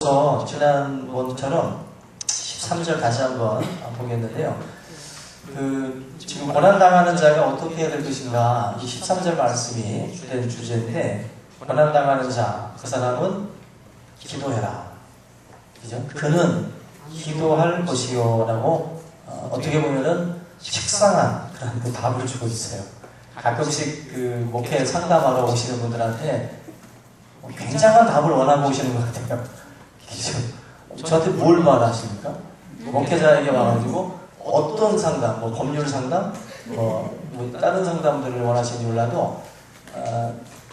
지난번처럼 13절 다시 한번 보겠는데요. 지금 고난당하는 자가 어떻게 해야 될 것인가, 이 13절 말씀이 주된 주제인데, 고난당하는 자, 그 사람은 기도해라. 그죠? 그는 기도할 것이요 라고 어떻게 보면은 식상한 그런 그 답을 주고 있어요. 가끔씩 목회 상담하러 오시는 분들한테 굉장한 답을 원하고 오시는 것 같아요. 저한테 뭘 말하십니까? 목회자에게 와가지고 어떤 상담, 법률 상담, 다른 상담들을 원하시는지 몰라도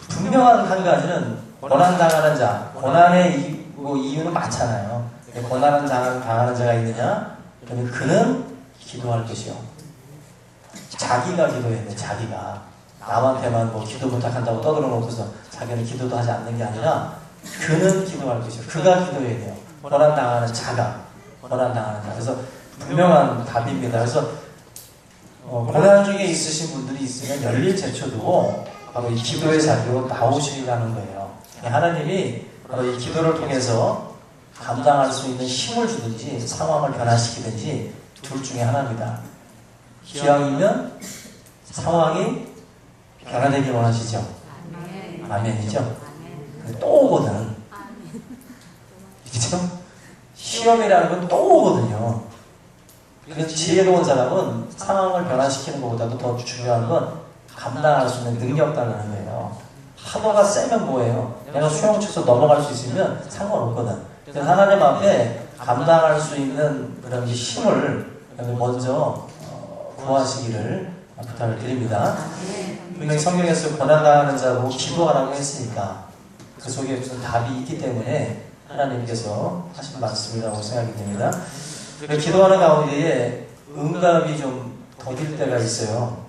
분명한 한 가지는 고난당하는 자, 고난의 이유는 많잖아요. 고난을 당하는 자가 있느냐? 그러면 그는 기도할 것이요. 자기가 기도해야 돼. 자기가 남한테만 기도 부탁한다고 떠들어 놓고서 자기는 기도도 하지 않는 게 아니라 그는 기도할 것이요. 그가 기도해야 돼요. 고난당하는 자가, 고난당하는 자. 그래서 분명한 답입니다. 그래서 고난 중에 있으신 분들이 있으면 열린 제초두고 바로 이 기도의 자리로 나오시라는 거예요. 하나님이 바로 이 기도를 통해서 감당할 수 있는 힘을 주든지 상황을 변화시키든지 둘 중에 하나입니다. 기왕이면 상황이 변화되길 원하시죠? 아멘이죠? 또 오거든. 그렇죠? 시험이라는 건 또 오거든요. 그래서 지혜로운 사람은 상황을 변화시키는 것보다도 더 중요한 건 감당할 수 있는 능력이라는 거예요. 파도가 세면 뭐예요? 내가 수영 쳐서 넘어갈 수 있으면 상관없거든. 그래서 하나님 앞에 감당할 수 있는 그런 힘을 먼저 구하시기를 부탁을 드립니다. 분명히 성경에서 고난당하는 자로 기도하라고 했으니까 그 속에 무슨 답이 있기 때문에 하나님께서 하신 말씀이라고 생각이 됩니다. 기도하는 가운데에 응답이 좀 더딜 때가 있어요.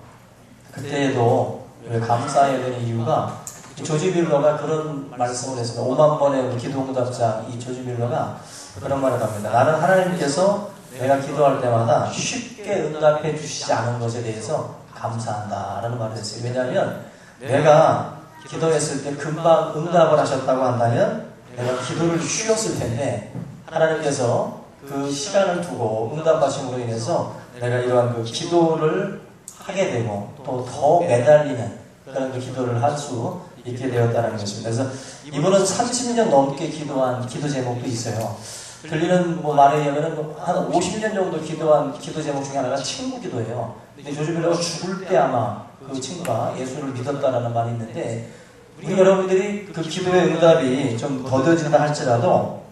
그때에도 감사해야 되는 이유가 조지 밀러가 그런 말씀을 했습니다. 5만 번의 기도 응답자 이 조지 밀러가 그런 말을 합니다. 나는 하나님께서 내가 기도할 때마다 쉽게 응답해 주시지 않은 것에 대해서 감사한다 라는 말을 했어요. 왜냐하면 내가 기도했을 때 금방 응답을 하셨다고 한다면 내가 기도를 쉬었을 텐데 하나님께서 그 시간을 두고 응답하심으로 인해서 내가 이러한 그 기도를 하게 되고 또 더 매달리는 그런 그 기도를 할 수 있게 되었다는 것입니다. 그래서 이분은 30년 넘게 기도한 기도 제목도 있어요. 들리는 말에 의하면 한 50년 정도 기도한 기도 제목 중에 하나가 친구 기도예요. 근데 조지 밀러가 죽을 때 아마 그 친구가 예수를 믿었다라는 말이 있는데, 우리 여러분들이 그 기도의 응답이 좀 더뎌진다 할지라도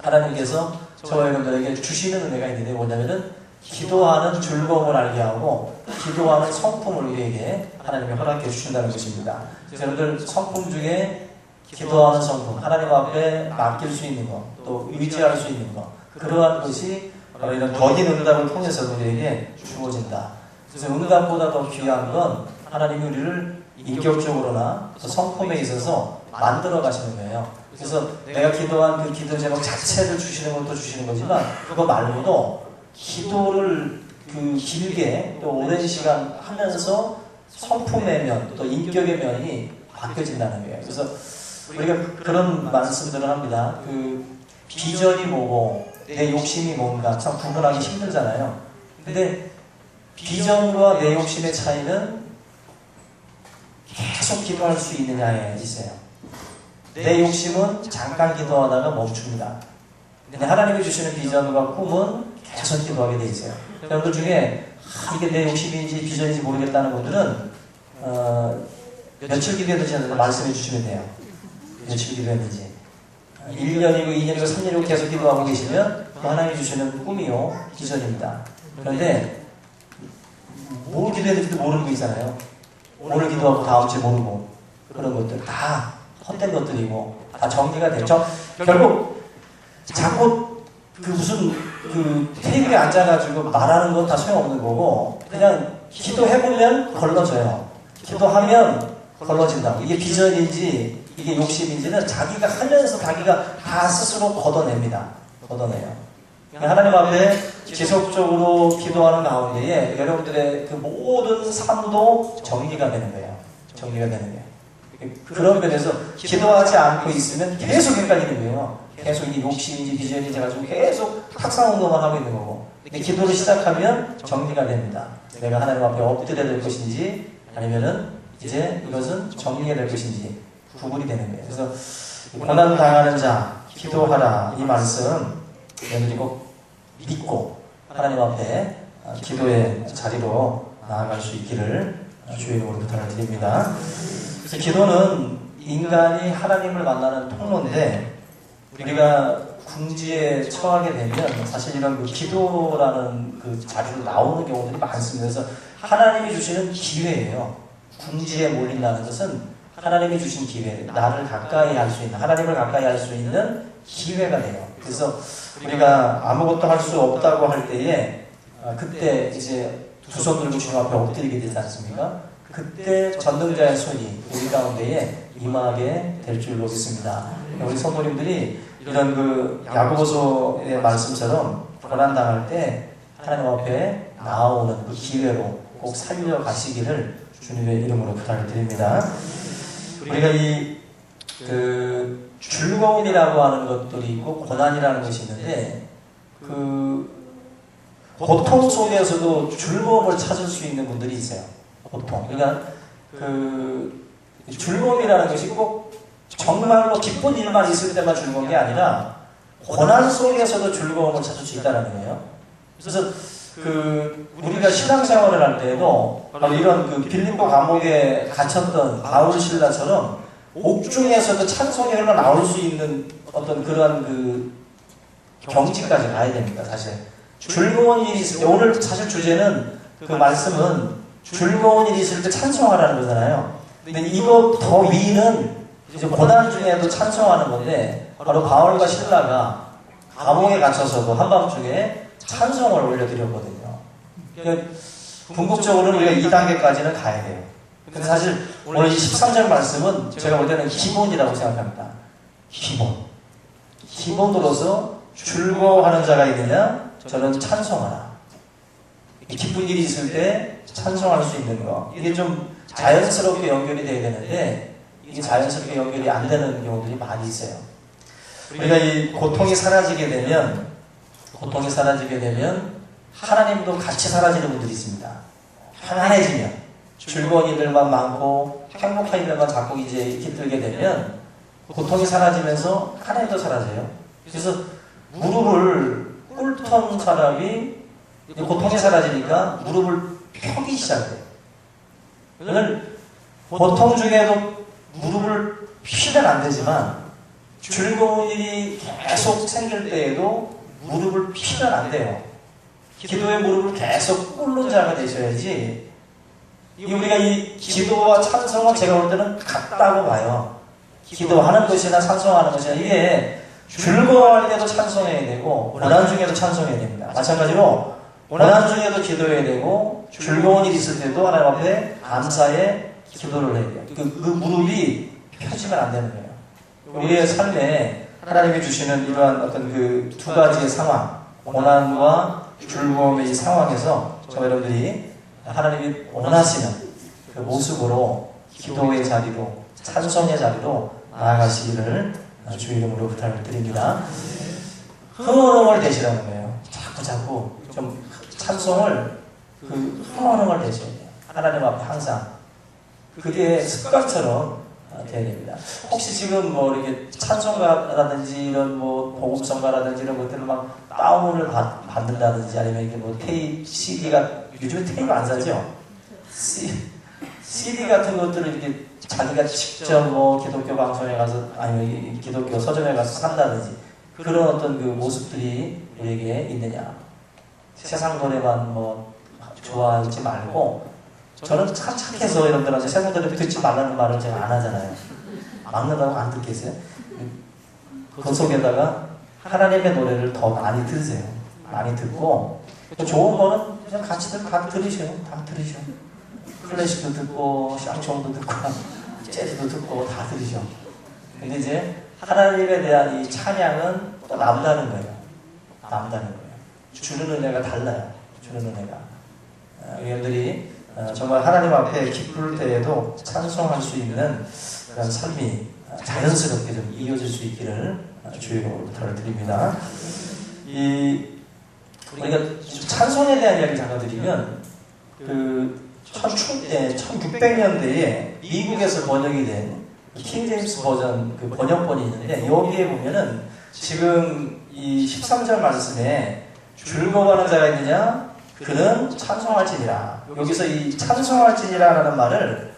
하나님께서 저와 여러분들에게 주시는 은혜가 있는데 뭐냐면은 기도하는 즐거움을 알게 하고 기도하는 성품을 우리에게 하나님이 허락해 주신다는 것입니다. 그래서 여러분들 성품 중에 기도하는 성품, 하나님 앞에 맡길 수 있는 것, 또 의지할 수 있는 것, 그러한 것이 바로 이런 더딘 응답을 통해서 우리에게 주어진다. 그래서 응답보다 더 귀한 건 하나님이 우리를 인격적으로나 성품에 있어서 만들어 가시는 거예요. 그래서 내가 기도한 그 기도 제목 자체를 주시는 것도 주시는 거지만 그거 말고도 기도를 길게 또 오랜 시간 하면서 성품의 면, 또 인격의 면이 바뀌어진다는 거예요. 그래서 우리가 그런 말씀들을 합니다. 비전이 뭐고 내 욕심이 뭔가 참 구분하기 힘들잖아요. 근데 비전과 내 욕심의 차이는 계속 기도할 수 있느냐에 있어요. 내 욕심은 잠깐 기도하다가 멈춥니다. 근데 하나님이 주시는 비전과 꿈은 계속 기도하게 돼 있어요. 여러분들 중에 이게 내 욕심인지 비전인지 모르겠다는 분들은 며칠 기도했는지 말씀해 주시면 돼요. 며칠 기도했는지. 1년이고 2년이고 3년이고 계속 기도하고 계시면 하나님이 주시는 꿈이요 비전입니다. 그런데 뭘 기도했는지도 모르는 거 있잖아요. 오늘 기도하고 다음 주에 모르고 그런 것들 다 헛된 것들이고 다 정리가 되죠. 결국 자꾸 무슨 테이블에 앉아가지고 말하는 건 다 소용없는 거고 그냥 기도해보면 걸러져요. 기도하면 걸러진다고. 이게 비전인지 이게 욕심인지는 자기가 하면서 자기가 다 스스로 걷어냅니다. 걷어내요. 하나님 앞에 지속적으로 기도하는 가운데에 여러분들의 그 모든 삶도 정리가 되는 거예요. 정리가 되는 거예요. 그런 면에서 기도하지 않고 있으면 계속 헷갈리는 거예요. 계속 이 욕심인지 비전인지 가지고 계속 탁상 운동만 하고 있는 거고, 근데 기도를 시작하면 정리가 됩니다. 내가 하나님 앞에 엎드려야 될 것인지 아니면은 이제 이것은 정리해야 될 것인지 구분이 되는 거예요. 그래서 고난 당하는 자 기도하라, 이 말씀 여러분이 꼭 믿고 하나님 앞에 기도의 자리로 나아갈 수 있기를 주의 이름으로 부탁을 드립니다. 그래서 기도는 인간이 하나님을 만나는 통로인데, 우리가 궁지에 처하게 되면 사실 이런 기도라는 그 자리로 나오는 경우들이 많습니다. 그래서 하나님이 주시는 기회예요. 궁지에 몰린다는 것은 하나님이 주신 기회, 나를 가까이 할 수 있는, 하나님을 가까이 할 수 있는 기회가 돼요. 그래서 우리가 아무것도 할 수 없다고 할 때에 그때 이제 두 손 들고 주님 앞에 엎드리게 되지 않습니까? 그때 전능자의 손이 우리 가운데에 임하게 될 줄로 믿습니다. 우리 성도님들이 이런 그 야고보서의 말씀처럼 고난당할 때 하나님 앞에 나아오는 그 기회로 꼭 살려가시기를 주님의 이름으로 부탁을 드립니다. 우리가 이 즐거움이라고 하는 것들이 있고 고난이라는 것이 있는데, 그 고통 속에서도 즐거움을 찾을 수 있는 분들이 있어요. 보통. 그러니까 그 즐거움이라는 것이 꼭 정말로 기쁜 일만 있을 때만 즐거운 게 아니라 고난 속에서도 즐거움을 찾을 수 있다는 거예요. 그래서 그 우리가 신앙생활을 할 때에도 바로 이런 그 빌립보 감옥에 갇혔던 바울 신라처럼 옥중에서도 찬송이 흘러나올 수 있는 어떤 그러한 그 경지까지 가야 됩니다. 사실 즐거운 일이 있을 때, 오늘 사실 주제는 그 말씀은 즐거운 일이 있을 때 찬송하라는 거잖아요. 근데 이거 더 위는 이제 고난 중에도 찬송하는 건데, 바로 바울과 신라가 감옥에 갇혀서도 한밤중에 찬송을 올려드렸거든요. 그러니까 궁극적으로는 우리가 이 단계까지는 가야 돼요. 근데 사실 오늘 이 13절 말씀은 제가 볼 때는 기본이라고 생각합니다. 기본으로서 즐거워하는 자가 있느냐? 저는 찬송하라. 기쁜 일이 있을 때 찬송할 수 있는 거, 이게 좀 자연스럽게 연결이 돼야 되는데 이게 자연스럽게 연결이 안 되는 경우들이 많이 있어요. 우리가 이 고통이 사라지게 되면 하나님도 같이 사라지는 분들이 있습니다. 편안해지면, 즐거운 일들만 많고 행복한 일들만 자꾸 이제 깃들게 되면 고통이 사라지면서 하나님도 사라져요. 그래서 무릎을 꿇던 사람이 고통이 사라지니까 무릎을 펴기 시작해요. 고통 중에도 무릎을 피면 안 되지만 즐거운 일이 계속 생길 때에도 무릎을 피면 안 돼요. 기도의 무릎을 계속 꿇는 자가 되셔야지. 우리가 이 기도와 찬송은 제가 볼 때는 같다고 봐요. 기도하는 것이나 찬송하는 것이나 이게 즐거워할 때도 찬송해야 되고 고난 중에도 찬송해야 됩니다. 마찬가지로 고난 중에도 기도해야 되고 즐거운 일이 있을 때도 하나님 앞에 감사의 기도를 해야 돼요. 그 무릎이 펴지면 안 되는 거예요. 우리의 삶에 하나님이 주시는 이러한 어떤 그 두 가지의 상황, 고난과 즐거움의 이 상황에서 저 여러분들이 하나님이 원하시는 그 모습으로 기도의 자리로, 찬송의 자리로 나아가시기를 주 이름으로 부탁을 드립니다. 흥얼흥얼 되시라는 거예요. 자꾸 좀 찬송을 흥얼흥얼 되셔야 돼요. 하나님 앞에 항상. 그게 습관처럼 돼야 됩니다. 혹시 지금 뭐 이렇게 찬송가라든지 이런 뭐 복음성가라든지 이런 것들을 막 다운을 받는다든지 아니면 이렇게 뭐 테이프, CD가, 요즘에 테이프 안 사죠? CD 같은 것들을 이렇게 자기가 직접 뭐 기독교 방송에 가서 아니면 기독교 서점에 가서 산다든지 그런 어떤 그 모습들이 우리에게 있느냐? 세상 노래만 뭐 좋아하지 말고, 저는 착해서 여러분들한테 세상 노래 듣지 말라는 말을 제가 안 하잖아요. 막는다고 안 듣겠어요? 그 속에다가 하나님의 노래를 더 많이 들으세요. 많이 듣고 좋은 거는 그냥 같이 들으셔요. 다 들으셔. 클래식도 듣고 샹송도 듣고 재즈도 듣고 다 들으셔. 근데 이제 하나님에 대한 이 찬양은 또 남다른 거예요. 남다른 거예요. 주는 은혜가 달라요. 주는 은혜가. 여러분들이 정말 하나님 앞에 기쁠 때에도 찬송할 수 있는 그런 삶이 자연스럽게 좀 이어질 수 있기를 주의로 부탁을 드립니다. 우리가 찬송에 대한 이야기 잠깐 드리면, 1600년대에 미국에서 번역이 된 킹 제임스 버전 그 번역본이 있는데, 여기에 보면은 지금 이 13절 말씀에 즐거워하는 자가 있느냐? 그는 찬송할지니라. 여기서 이 찬송할지니라라는 말을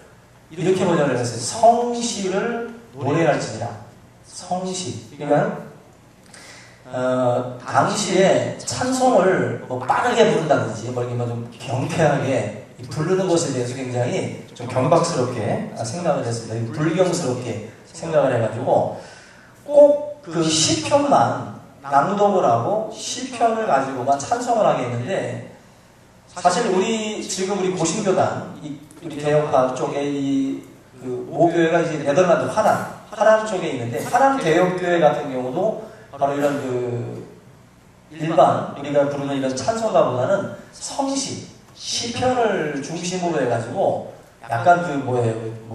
이렇게 번역을 했어요. 성시를 노래할지니라. 성시. 그러니까 당시에 찬송을 뭐 빠르게 부른다든지 뭐 좀 경쾌하게 부르는 것에 대해서 굉장히 좀 경박스럽게 생각을 했습니다. 불경스럽게 생각을 해가지고 꼭 그 시편만 낭독을 하고 시편을 가지고만 찬송을 하게 했는데, 사실 지금 우리 고신교단, 우리 개혁파 쪽에 그 모교회가 이제 네덜란드 화란 쪽에 있는데, 화란 개혁교회 같은 경우도 바로 이런 일반 우리가 부르는 이런 찬송가보다는 성시, 시편을 중심으로 해가지고 약간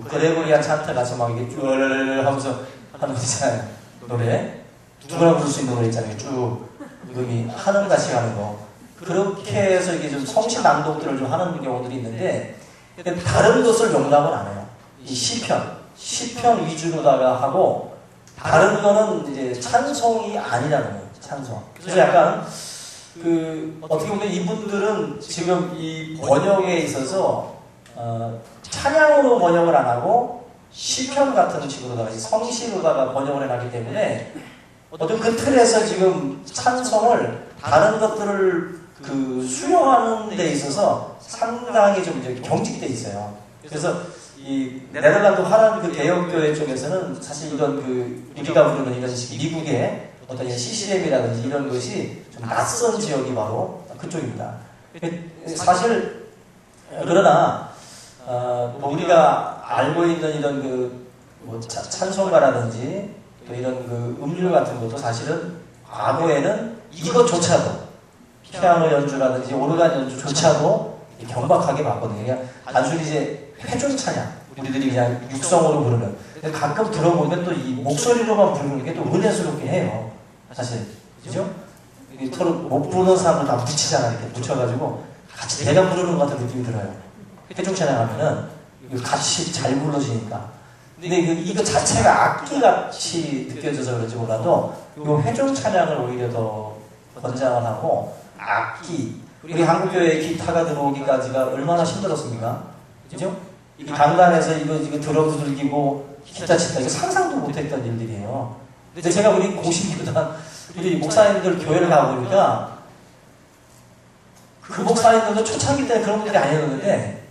그레고리안 찬트 같이 막 이게 쭉 하면서 하는 거 있잖아요. 노래 누구나 부를 수 있는 노래 있잖아요. 쭉 여기 하늘같이 가는 거, 그렇게 해서 이게 좀 성시 낭독들을 좀 하는 경우들이 있는데, 다른 것을 용납을 안 해요. 이 시편 위주로다가 하고, 다른 거는 이제 찬송이 아니라는 거예요. 찬송. 그래서 약간 어떻게 보면 이분들은 지금 이 번역에 있어서 찬양으로 번역을 안 하고 시편 같은 식으로다가 성시로다가 번역을 해놨기 때문에, 어떤 그 틀에서 지금 찬송을 다른 것들을 수용하는 데 있어서 상당히 좀 이제 경직돼 있어요. 그래서 이 네덜란드 화란 그 개혁교회 쪽에서는 사실 이런 우리가 부르는 이런 미국의 어떤 CCM이라든지 이런 것이 좀 낯선 지역이 바로 그쪽입니다. 사실 그러나 우리가 알고 있는 이런 찬송가라든지 또 이런 음률 같은 것도 사실은 과거에는 이것조차도 피아노 연주라든지 오르간 연주조차도 경박하게 봤거든요. 그냥 단순히 이제 회중 찬양, 우리들이 그냥 육성으로 부르는. 근데 가끔 들어보면 또 이 목소리로만 부르는 게 또 은혜스럽긴 해요. 사실, 그죠? 서로 못 부르는 사람들 다 붙이잖아. 이렇게 붙여가지고 같이 내가 부르는 것 같은 느낌이 들어요. 회중 찬양하면은 같이 잘 불러지니까. 근데 이거 자체가 악기같이 느껴져서 그런지 몰라도 이 회중 찬양을 오히려 더 권장을 하고, 악기, 우리 한국교회에 기타가 들어오기까지가 얼마나 힘들었습니까? 그죠? 이 강단에서 이거 드럼 두들기고 기타 치다, 이거 상상도 못했던 일들이에요. 근데 제가 우리 고신교단, 우리 목사님들 교회를 가보니까 그 목사님들도 초창기 때 그런 분들이 아니었는데,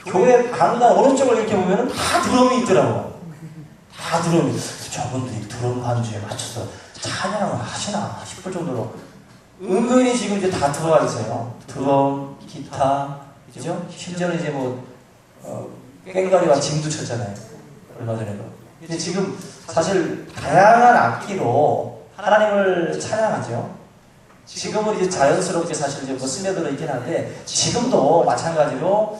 교회 강단 오른쪽을 이렇게 보면은 다 드럼이 있더라고. 다 드럼이. 저분들이 드럼 반주에 맞춰서 찬양을 하시나 싶을 정도로 은근히 지금 이제 다 들어가 있어요. 드럼, 기타, 그죠? 심지어는 이제 꽹과리와 짐도 쳤잖아요. 얼마 전에도. 근데 지금 사실 다양한 악기로 하나님을 찬양하죠. 지금은 이제 자연스럽게 사실 이제 스며들어 있긴 한데, 지금도 마찬가지로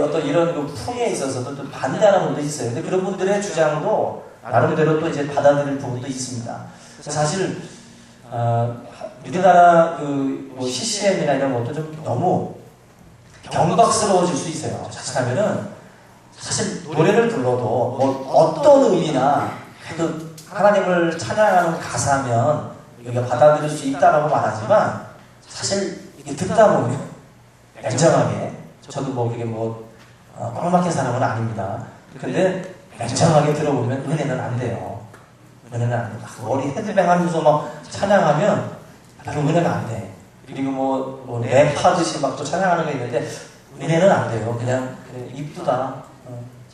어떤 이런 풍에 있어서도 또 반대하는 분도 있어요. 근데 그런 분들의 주장도 나름대로 또 이제 받아들일 부분도 있습니다. 사실 우리나라 CCM이나 이런 것도 좀 너무 경박스러워질 수 있어요. 자칫하면은 사실 노래를 불러도 어떤 의미나 하나님을 찬양하는 가사면 우리가 받아들일 수 있다라고 말하지만, 사실 이게 듣다 보면 냉정하게, 저도 그게 꽉 막힌 사람은 아닙니다. 근데 냉정하게 들어보면 은혜는 안 돼요. 은혜는 안 돼. 머리 헤드뱅 하면서 막 찬양하면 별로 은혜가 안 돼. 그리고 랩하듯이 막 또 찬양하는 거 있는데 은혜는 안 돼요. 그냥 이쁘다,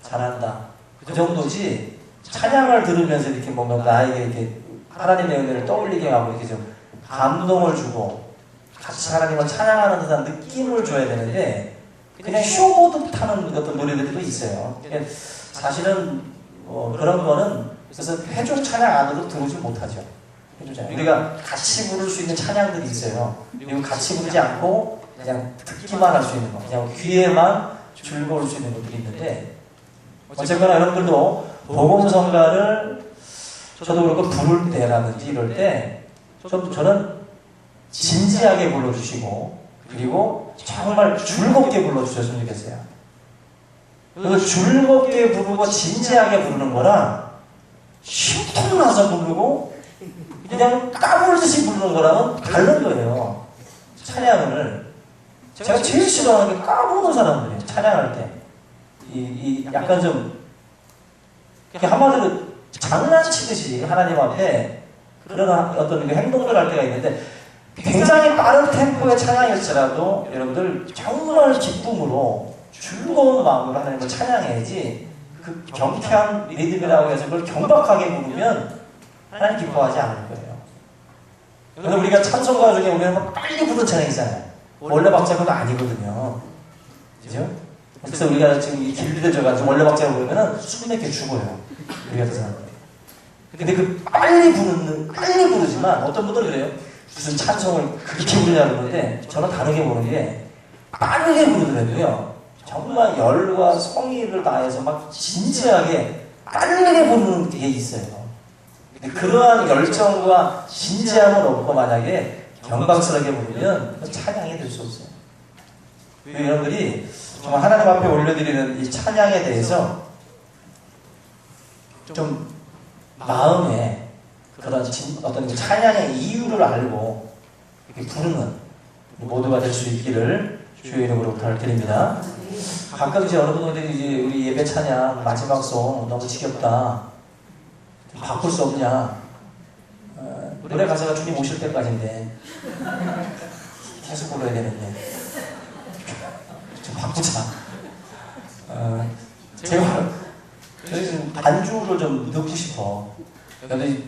잘한다, 그 정도지. 찬양을 들으면서 이렇게 뭔가 나에게 이렇게 하나님의 은혜를 떠올리게 하고 이렇게 좀 감동을 주고 같이 하나님을 찬양하는 듯한 느낌을 줘야 되는데, 그냥 쇼보드 타는 어떤 노래들도 있어요. 사실은 그런 거는 그래서 회중 찬양 안으로 들어오지 못하죠. 우리가 같이 부를 수 있는 찬양들이 있어요. 그리고 같이 부르지 않고 그냥 듣기만 할 수 있는 거, 그냥 귀에만 즐거울 수 있는 것들이 있는데, 어쨌거나 여러분들도 복음성가를 저도 그렇고 부를 때라든지 이럴 때 저는 진지하게 불러주시고 그리고 정말 즐겁게 불러주셨으면 좋겠어요. 그리고 즐겁게 부르고 진지하게 부르는 거랑 심통 나서 부르고 그냥 까불듯이 부르는 거랑은 다른 거예요. 찬양을 제가 제일 싫어하는 게 까부는 사람들이에요. 찬양할 때 약간 좀 한마디로 장난치듯이 하나님 앞에 그런 어떤 행동을 할 때가 있는데 굉장히 빠른 템포의 찬양일지라도 여러분들 정말 기쁨으로 즐거운 마음으로 하나님을 찬양해야지 그 경쾌한 리듬이라고 해서 그걸 경박하게 부르면 하나님 기뻐하지 않을 거예요. 그래서 우리가 찬송가 중에 우리는 빨리 부르는 찬양이잖아요. 원래 박자가 아니거든요. 그죠? 그래서 우리가 지금 이 길들여져가지고 원래 박자를 부르면은 숨 내게 죽어요. 우리 같은 사람들이. 근데 그 빨리 부르지만 어떤 분들은 그래요. 무슨 찬송을 그렇게 부르냐 그러는데 저는 다르게 보는 게 빠르게 부르더라도요. 정말 열과 성의를 다해서 막 진지하게 빠르게 부르는 게 있어요. 근데 그러한 열정과 진지함은 없고 만약에 경박스럽게 부르면 찬양이 될 수 없어요. 여러분들이 정말 하나님 앞에 올려드리는 이 찬양에 대해서 좀 마음에 그런 어떤 찬양의 이유를 알고 이렇게 부르는 모두가 될 수 있기를 주의 이름으로 부탁드립니다. 가끔 이제 여러분들이 이제 우리 예배 찬양 마지막 송 너무 지겹다. 바꿀 수 없냐. 노래 가사가 주님 오실 때까지인데 계속 불러야 되는데 좀 바꾸자. 제가 저희 지금 반주를 좀 넣고 싶어. 근데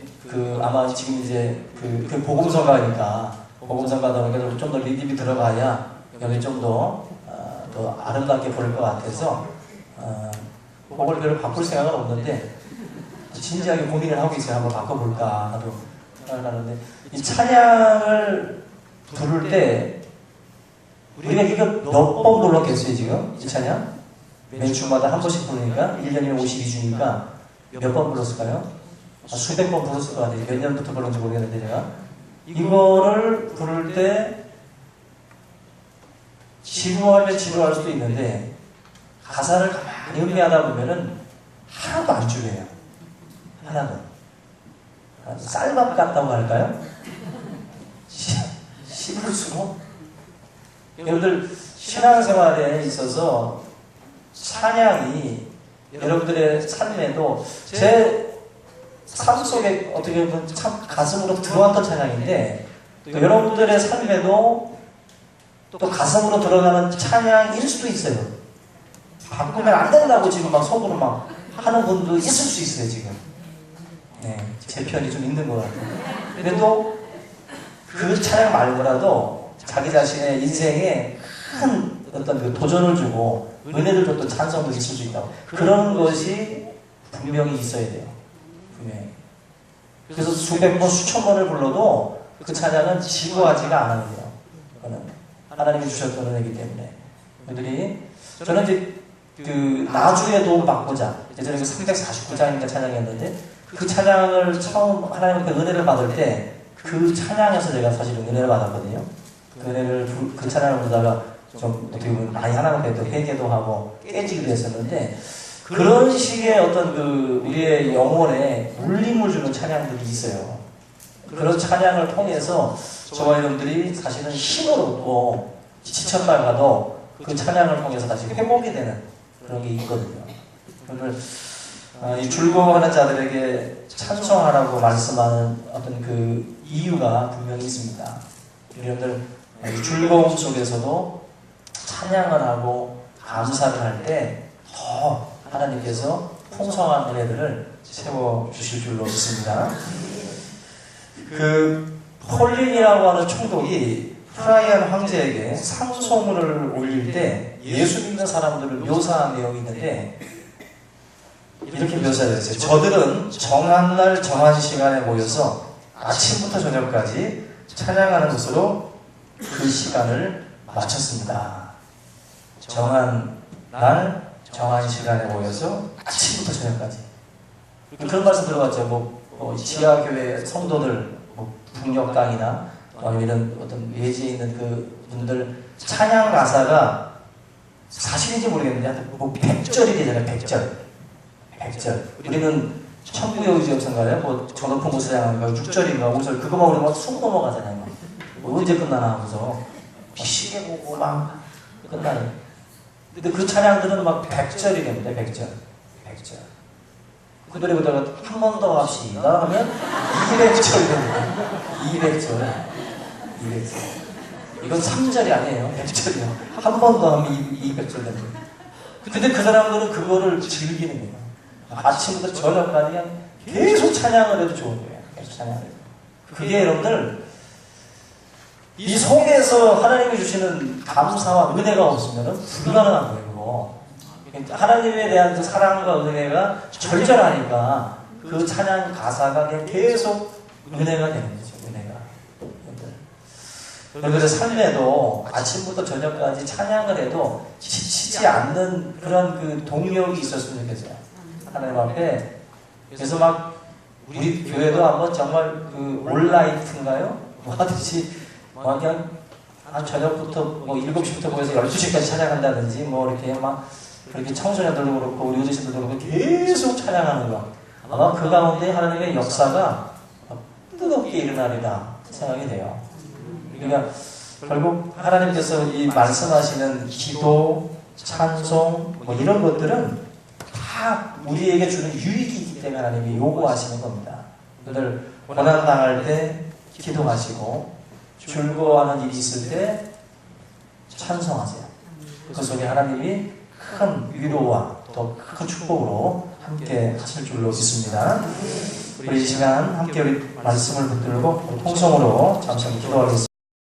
아마 지금 이제 그 복음성가니까 복음성가다 보니까 좀 더 리듬이 들어가야 여기 좀 더 아름답게 부를 것 같아서 그걸 별로 바꿀 생각은 없는데 진지하게 고민을 하고 있어요. 한번 바꿔볼까 하도 하는데 이 찬양을 부를 때 우리가 이거 몇 번 불렀겠어요 지금? 이 찬양? 매 주마다 한 번씩 부르니까 1년이면 52주니까 몇 번 불렀을까요? 수백 번 불렀을 것 같아요. 몇 년부터 불렀는지 모르겠는데 제가 이거를 부를 때 지루하면 지루할 수도 있는데 가사를 가만히 음미하다 보면은 하나도 안 지루해요. 하나도. 쌀밥 같다고 할까요? 씹을수록 여러분들 신앙생활에 있어서 찬양이 여러분들의 삶에도 제 삶 속에 어떻게 보면 참 가슴으로 들어왔던 찬양인데 또 여러분들의 삶에도 또 가슴으로 들어가는 찬양일 수도 있어요. 바꾸면 안 된다고 지금 막 속으로 막 하는 분도 있을 수 있어요 지금. 네, 제 편이 좀 있는 것 같아요. 그래도 그 찬양 말고라도 자기 자신의 인생에 큰 어떤 그 도전을 주고 은혜를 줬던 찬송도 있을 수 있다고. 그런 것이 분명히 있어야 돼요. 분명히. 그래서 수백 번, 수천 번을 불러도 그 찬양은 지루하지가 않아요. 그거는 하나님이 주셨던 은혜이기 때문에. 저는 이제 그 나주의 도움 받고자 예전에 그 349장인가 찬양이었는데 그 찬양을 처음 하나님께 은혜를 받을 때 그 찬양에서 제가 사실은 은혜를 받았거든요. 그 찬양을 부르다가 좀 어떻게 보면 많이 하나님께 또 회개도 하고 깨지기도 했었는데 그런 식의 어떤 그 우리의 영혼에 울림을 주는 찬양들이 있어요. 그런 찬양을 통해서 저와 여러분들이 사실은 힘을 얻고 지쳤다 가도 그 찬양을 통해서 다시 회복이 되는 그런 게 있거든요. 오늘 이 즐거워하는 자들에게 찬송하라고 말씀하는 어떤 그 이유가 분명히 있습니다. 여러분들 즐거움 속에서도 찬양을 하고 감사를 할 때 더 하나님께서 풍성한 은혜들을 채워주실 줄로 믿습니다. 그 폴린이라고 하는 총독이 프라이안 황제에게 상소문을 올릴 때 예수 믿는 사람들을 묘사한 내용이 있는데 이렇게 묘사했어요. 저들은 정한 날 정한 시간에 모여서 아침부터 저녁까지 찬양하는 것으로 그 시간을 마쳤습니다. 정한 날 정한 시간에 모여서 아침부터 저녁까지. 그런 말씀 들어봤죠. 뭐 지하교회 성도들, 북녘강이나 이런 어떤 외지에 있는 그 분들 찬양 가사가 사실인지 모르겠는데 하여튼 100절이 되잖아요. 100절. 우리는 천국의 의지역선가요? 저 높은 곳을 향하니까 6절인가 5절 그거만 우리가 쑥 넘어가잖아요. 언제 끝나나 하면서 시계 보고 막 끝나요. 근데 그 찬양들은 막 100절이 됩니다. 100절. 그 노래 보다가 한 번 더 합시다 하면 200절이 됩니다. 200절. 이건 3절이 아니에요. 100절이요. 한 번 더 하면 200절 됩니다. 근데 그 사람들은 그거를 즐기는 거예요. 아침부터 저녁까지 그냥 계속 찬양을 해도 좋은 거예요. 계속 찬양을 해도. 그게 여러분들 이 속에서 하나님이 주시는 감사와 은혜가 없으면 불가능한 거예요. 그거. 하나님에 대한 그 사랑과 은혜가 절절하니까 그 찬양 가사가 그냥 계속 은혜가 되는 거죠. 여러분들 삶에도 아침부터 저녁까지 찬양을 해도 지치지 않는 그런 그 동력이 있었으면 좋겠어요. 하나님 앞에. 그래서 막 우리 교회도 한번 정말 그 올라이트인가요? 하듯이 그냥 한 저녁부터 7시부터 모여서 12시까지 찬양한다든지 이렇게 막 그렇게 청소년들도 그렇고 우리 어르신들도 그렇고 계속 찬양하는 거. 아마 그 가운데 하나님의 역사가 뜨겁게 일어나리라 생각이 돼요. 그러니까 결국 하나님께서 이 말씀하시는 기도, 찬송 이런 것들은 다 우리에게 주는 유익이 있기 때문에 하나님이 요구하시는 겁니다. 늘 고난당할 때 기도하시고 즐거워하는 일이 있을 때 찬송하세요. 그 속에 하나님이 큰 위로와 더 큰 축복으로 함께 하실 줄로 믿습니다. 우리 이 시간 함께 우리 말씀을 붙들고 통성으로 잠시 기도하겠습니다.